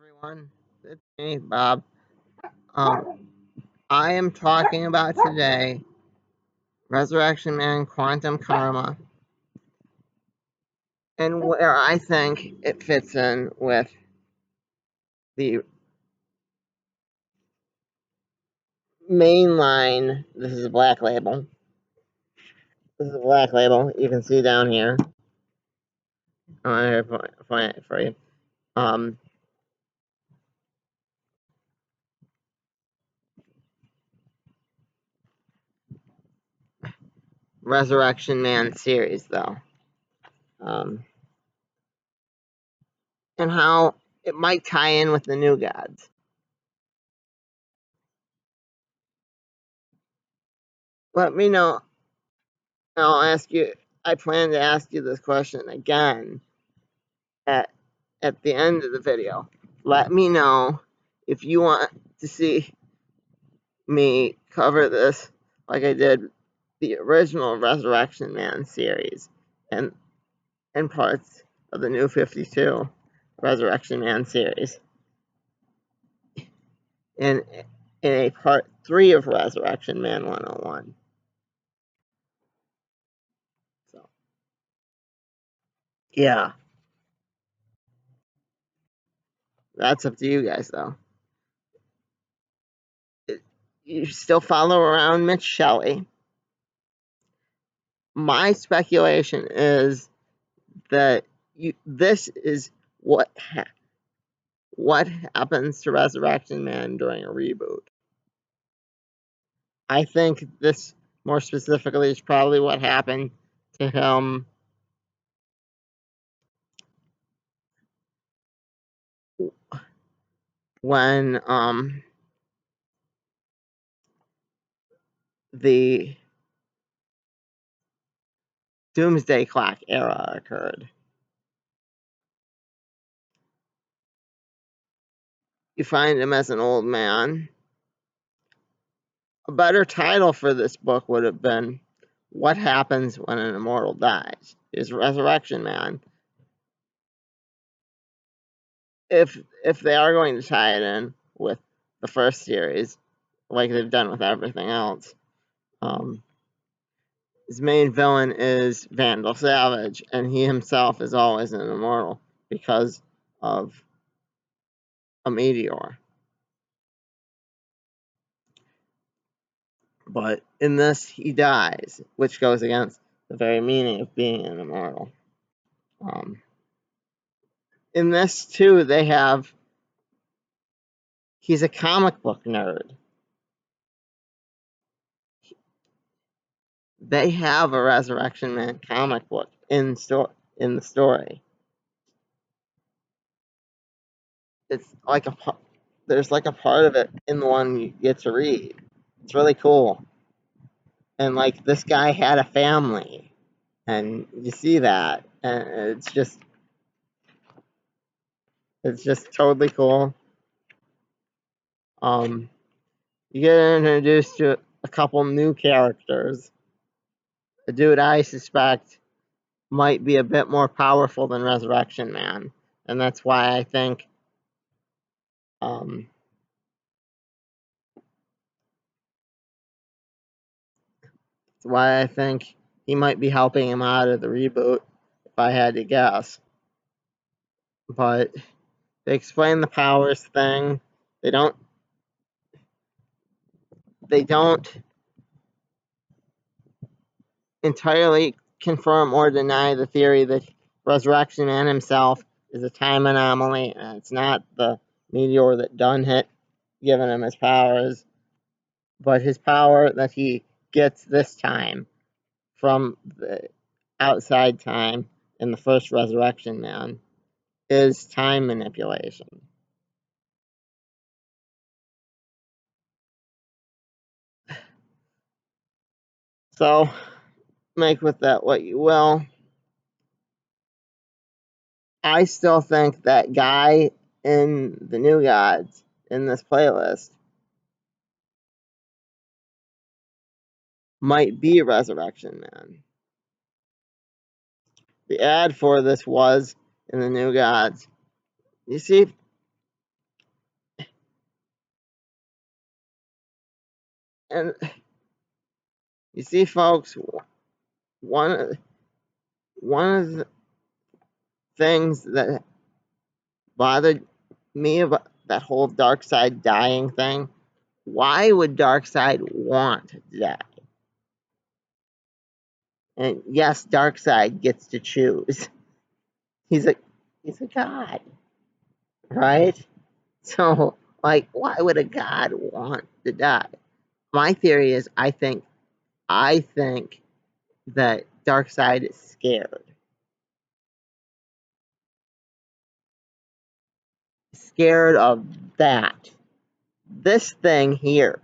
everyone. It's me, Bob. Um, I am talking about today Resurrection Man Quantum Karma and where I think it fits in with the mainline. This is a black label. This is a black label. You can see down here. I'm going to point it for you. Resurrection Man series, though. And how it might tie in with the New Gods. Let me know. I'll ask you. I plan to ask you this question again at the end of the video. Let me know if you want to see me cover this like I did the original Resurrection Man series and parts of the New 52 Resurrection Man series. In a part 3 of Resurrection Man 101. So yeah. That's up to you guys though. You still follow around Mitch Shelley. My speculation is that this is what happens to Resurrection Man during a reboot. I think this, more specifically, is probably what happened to him when the Doomsday Clock era occurred. You find him as an old man. A better title for this book would have been What Happens When an Immortal Dies? Is Resurrection Man. If they are going to tie it in with the first series, like they've done with everything else, his main villain is Vandal Savage, and he himself is always an immortal because of a meteor. But in this, he dies, which goes against the very meaning of being an immortal. In this, too, he's a comic book nerd. They have a Resurrection Man comic book in the story. It's like there's like a part of it in the one you get to read. It's really cool. And like this guy had a family, and you see that, and it's just totally cool. You get introduced to a couple new characters. A dude I suspect might be a bit more powerful than Resurrection Man, and that's why I think he might be helping him out of the reboot, if I had to guess. But they explain the powers thing. They don't entirely confirm or deny the theory that Resurrection Man himself is a time anomaly, and it's not the meteor that Dunn hit giving him his powers, but his power that he gets this time from the outside time in the first Resurrection Man is time manipulation. So, make with that what you will. I still think that guy in the New Gods in this playlist might be Resurrection Man. The ad for this was in the New Gods. You see, And you see, folks, one of the things that bothered me about that whole Darkseid dying thing, why would Darkseid want to die? And yes, Darkseid gets to choose. He's a god, right? So, like, why would a god want to die? My theory is, I think that Darkseid is scared. Scared of that. This thing here.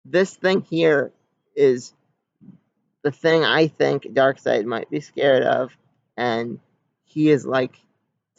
This thing here is the thing I think Darkseid might be scared of, and he is like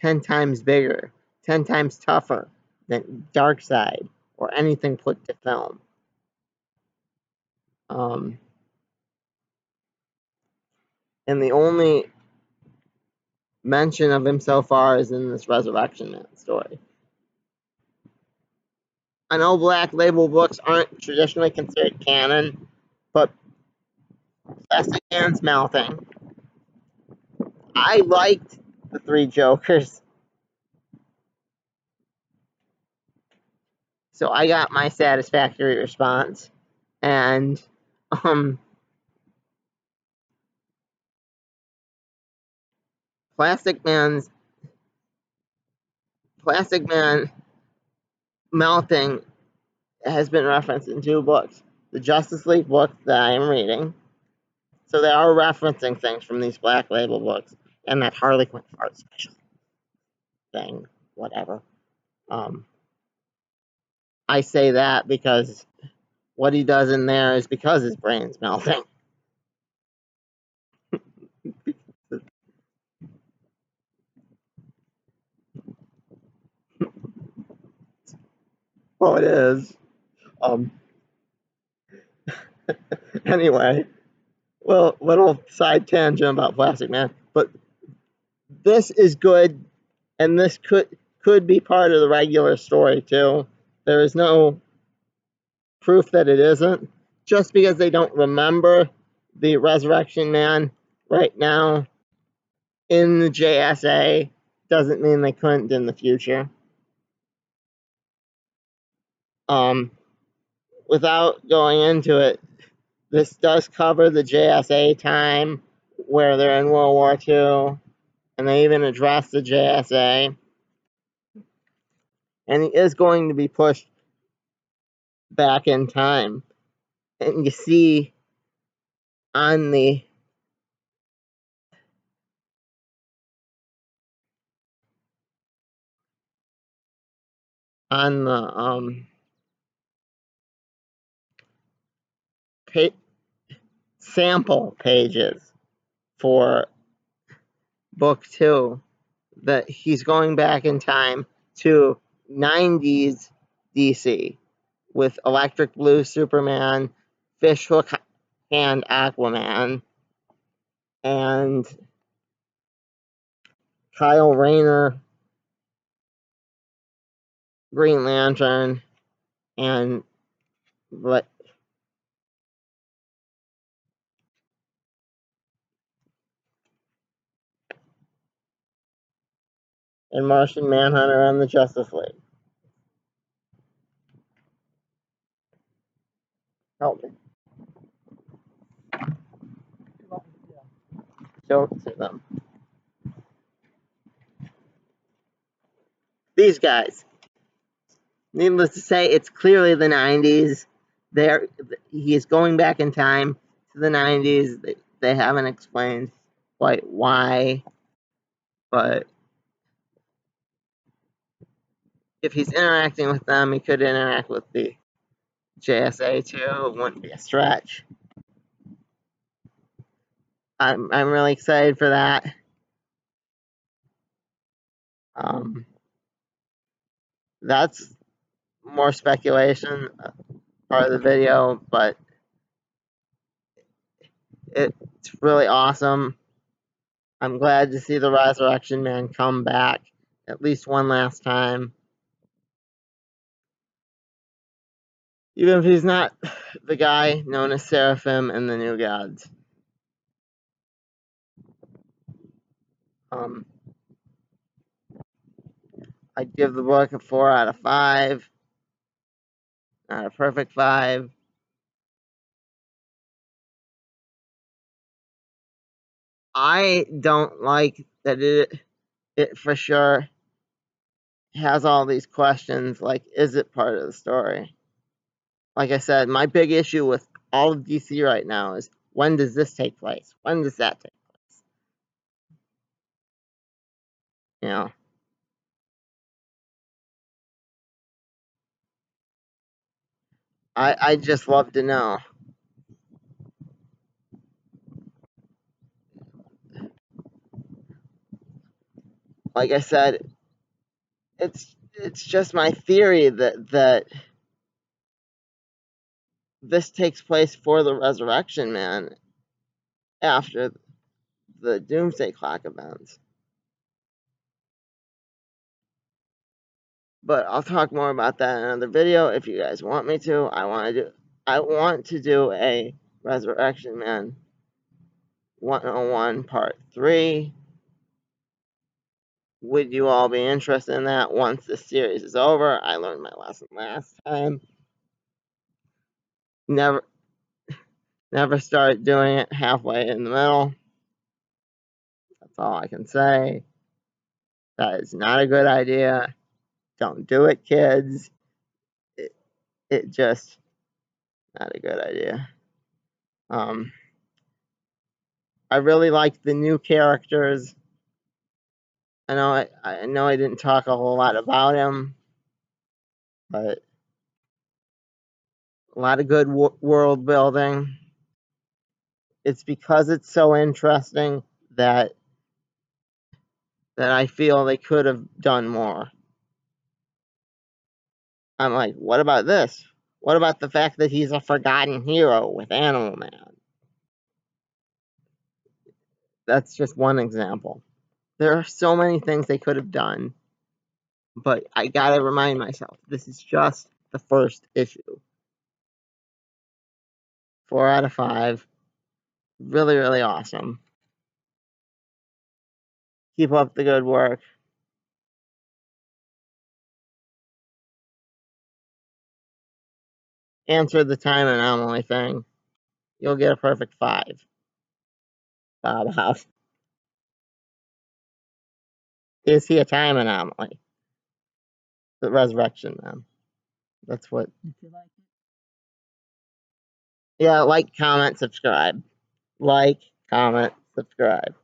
10 times bigger, 10 times tougher than Darkseid or anything put to film. And the only mention of him so far is in this Resurrection Man story. I know Black Label books aren't traditionally considered canon, but Plastic Man's Melting. I liked the Three Jokers, so I got my satisfactory response. And Plastic Man Melting has been referenced in 2 books. The Justice League book that I am reading. So they are referencing things from these Black Label books and that Harley Quinn art special thing, whatever. I say that because what he does in there is because his brain's melting. Well, it is. Anyway, well, little side tangent about Plastic Man, but this is good, and this could be part of the regular story too. There is no proof that it isn't. Just because they don't remember the Resurrection Man right now in the JSA doesn't mean they couldn't in the future. Without going into it, this does cover the JSA time where they're in World War II, and they even address the JSA. And he is going to be pushed back in time. And you see on the sample pages for book 2 that he's going back in time to 90s DC with Electric Blue Superman, Fishhook Hand Aquaman, and Kyle Rayner Green Lantern, and Martian Manhunter and the Justice League. Help me. Show it to them. These guys. Needless to say, it's clearly the 90s. He is going back in time to the 90s. They haven't explained quite why, but if he's interacting with them, he could interact with the JSA too. It wouldn't be a stretch. I'm really excited for that. That's more speculation part of the video, but it's really awesome. I'm glad to see the Resurrection Man come back at least one last time. Even if he's not the guy known as Seraphim in the New Gods. I'd give the book a 4 out of 5. Not a perfect 5. I don't like that it for sure has all these questions, like, is it part of the story? Like I said, my big issue with all of DC right now is, when does this take place? When does that take place? You know, I just love to know. Like I said, it's just my theory that this takes place for the Resurrection Man after the Doomsday Clock events. But I'll talk more about that in another video if you guys want me to. I want to do a Resurrection Man 101 Part 3. Would you all be interested in that once this series is over? I learned my lesson last time. Never start doing it halfway in the middle. That's all I can say. That is not a good idea. Don't do it, kids. It just not a good idea. I really like the new characters. I know I didn't talk a whole lot about him, but a lot of good world building. It's because it's so interesting that I feel they could have done more. I'm like, what about this? What about the fact that he's a forgotten hero with Animal Man? That's just one example. There are so many things they could have done, but I gotta remind myself, this is just the first issue. 4 out of 5. Really, really awesome. Keep up the good work. Answer the time anomaly thing. You'll get a perfect 5. Bob House. Is he a time anomaly? The Resurrection Man. That's what. Yeah, like, comment, subscribe. Like, comment, subscribe.